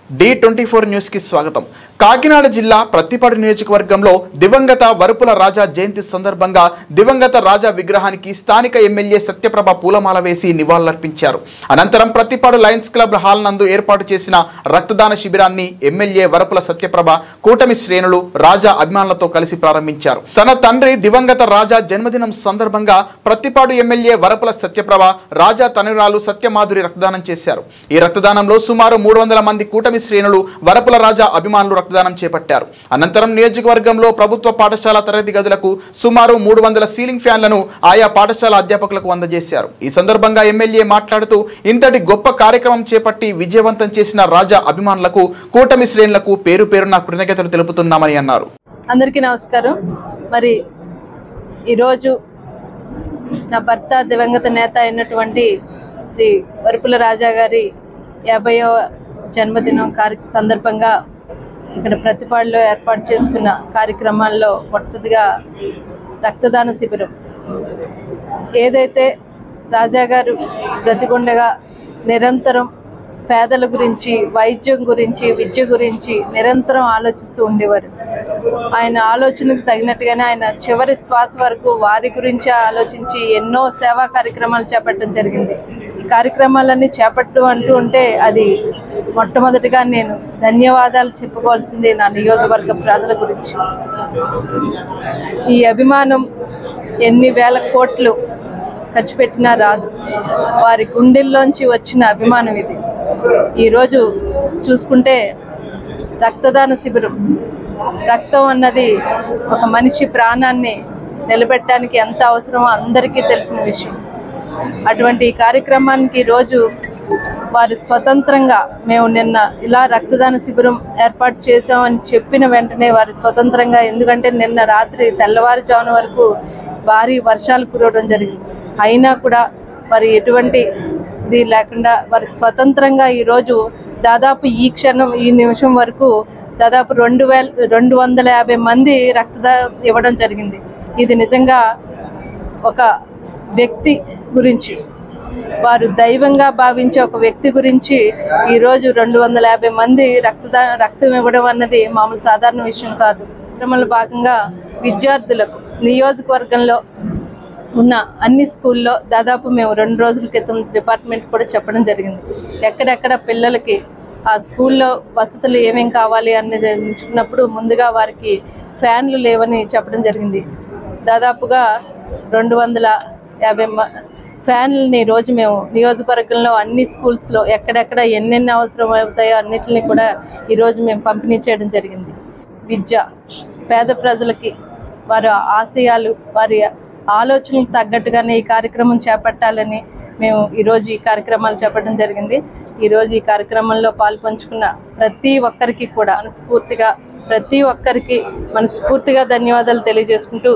D24 news కి స్వాగతం। కాకినాడ జిల్లా ప్రతిపాడు నియోజకవర్గంలో దివంగత వరుపుల రాజా జయంతి సందర్భంగా దివంగత రాజా విగ్రహానికి స్థానిక ఎమ్మెల్యే సత్యప్రభ పూలమాల వేసి నివాళులర్పించారు। అనంతరం ప్రతిపాడు లయన్స్ క్లబ్ హాల్ నందు ఏర్పాటు చేసిన రక్తదాన శిబిరాన్ని ఎమ్మెల్యే వరుపుల సత్యప్రభ కూటమి శ్రేణులు రాజా అభిమానులతో కలిసి ప్రారంభించారు। తన తండ్రి దివంగత రాజా జన్మదినం సందర్భంగా ప్రతిపాడు ఎమ్మెల్యే వరుపుల సత్యప్రభ రాజా తనయురాలు సత్యమాధురి రక్తదానం చేశారు। ఈ రక్తదానంలో సుమారు 300 మంది కూటమి శ్రేణులు వరపుల రాజా అభిమానులు రక్తదానం చేపట్టారు। అనంతరం నియోజకవర్గంలో ప్రభుత్వ పాఠశాల తరగతి గదులకు సుమారు 300 సీలింగ్ ఫ్యాన్లను ఆయా పాఠశాల అధ్యాపకులకు అందజేశారు। ఈ సందర్భంగా ఎమ్మెల్యే మాట్లాడుతూ ఇంతటి గొప్ప కార్యక్రమం చేపట్టి విజయవంతం చేసిన రాజా అభిమానులకు కూటమి శ్రేణులకు పేరు పేరున కృతజ్ఞతలు తెలుపుతున్నామని అన్నారు। అందరికీ నమస్కారం। మరి ఈ రోజు నా భర్త దివంగత నేత అయినటువంటి శ్రీ వరుపుల రాజా గారి 50వ జన్మదినం సందర్భంగా ఇక్కడ ప్రతిపాడులో ఏర్పాటు చేసుకున్న కార్యక్రమాల్లో మొదటిగా రక్తదాన శిబిరం। ఏదైతే రాజా గారు బ్రతికుండగా నిరంతరం పేదల గురించి, వైద్యం గురించి, విద్య గురించి నిరంతరం ఆలోచిస్తూ ఉండేవారు। ఆయన ఆలోచనకు తగినట్టుగానే ఆయన చివరి శ్వాస వరకు వారి గురించి ఆలోచించి ఎన్నో సేవా కార్యక్రమాలు చేపట్టడం జరిగింది। ఈ కార్యక్రమాలన్నీ చేపట్టు ఉంటే అది మొట్టమొదటిగా నేను ధన్యవాదాలు చెప్పుకోవాల్సింది నా నియోజకవర్గ ప్రజల గురించి। ఈ అభిమానం ఎన్ని వేల కోట్లు ఖర్చు పెట్టినా రాదు, వారి గుండెల్లోంచి వచ్చిన అభిమానం ఇది। ఈరోజు చూసుకుంటే రక్తదాన శిబిరం, రక్తం అన్నది ఒక మనిషి ప్రాణాన్ని నిలబెట్టడానికి ఎంత అవసరమో అందరికీ తెలిసిన విషయం। అటువంటి కార్యక్రమానికి రోజు వారు స్వతంత్రంగా మేము నిన్న ఇలా రక్తదాన శిబిరం ఏర్పాటు చేసామని చెప్పిన వెంటనే వారు స్వతంత్రంగా, ఎందుకంటే నిన్న రాత్రి తెల్లవారుజామున వరకు భారీ వర్షాలు కురవడం జరిగింది, అయినా కూడా వారు ఎటువంటి ఇది లేకుండా వారు స్వతంత్రంగా ఈరోజు దాదాపు ఈ నిమిషం వరకు దాదాపు 250 మంది రక్తదానం ఇవ్వడం జరిగింది। ఇది నిజంగా ఒక వ్యక్తి గురించి, వారు దైవంగా భావించే ఒక వ్యక్తి గురించి ఈరోజు 250 మంది రక్తం ఇవ్వడం అన్నది మామూలు సాధారణ విషయం కాదు। కార్యక్రమంలో భాగంగా విద్యార్థులకు నియోజకవర్గంలో ఉన్న అన్ని స్కూల్లో దాదాపు మేము 2 రోజుల క్రితం డిపార్ట్మెంట్ కూడా చెప్పడం జరిగింది, ఎక్కడెక్కడ పిల్లలకి ఆ స్కూల్లో వసతులు ఏమేం కావాలి అనేది ఎంచుకున్నప్పుడు ముందుగా వారికి ఫ్యాన్లు లేవని చెప్పడం జరిగింది। దాదాపుగా 250 ఫ్యాన్లని రోజు మేము నియోజకవర్గంలో అన్ని స్కూల్స్లో ఎక్కడెక్కడ ఎన్నెన్ని అవసరం అవుతాయో అన్నిటిని కూడా ఈరోజు మేము పంపిణీ చేయడం జరిగింది। విద్య, పేద ప్రజలకి వారి ఆశయాలు, వారి ఆలోచనలకు తగ్గట్టుగానే ఈ కార్యక్రమం చేపట్టాలని మేము ఈరోజు ఈ కార్యక్రమాలు చేపట్టడం జరిగింది। ఈరోజు ఈ కార్యక్రమంలో పాల్పంచుకున్న ప్రతి ఒక్కరికి కూడా మనస్ఫూర్తిగా ధన్యవాదాలు తెలియజేసుకుంటూ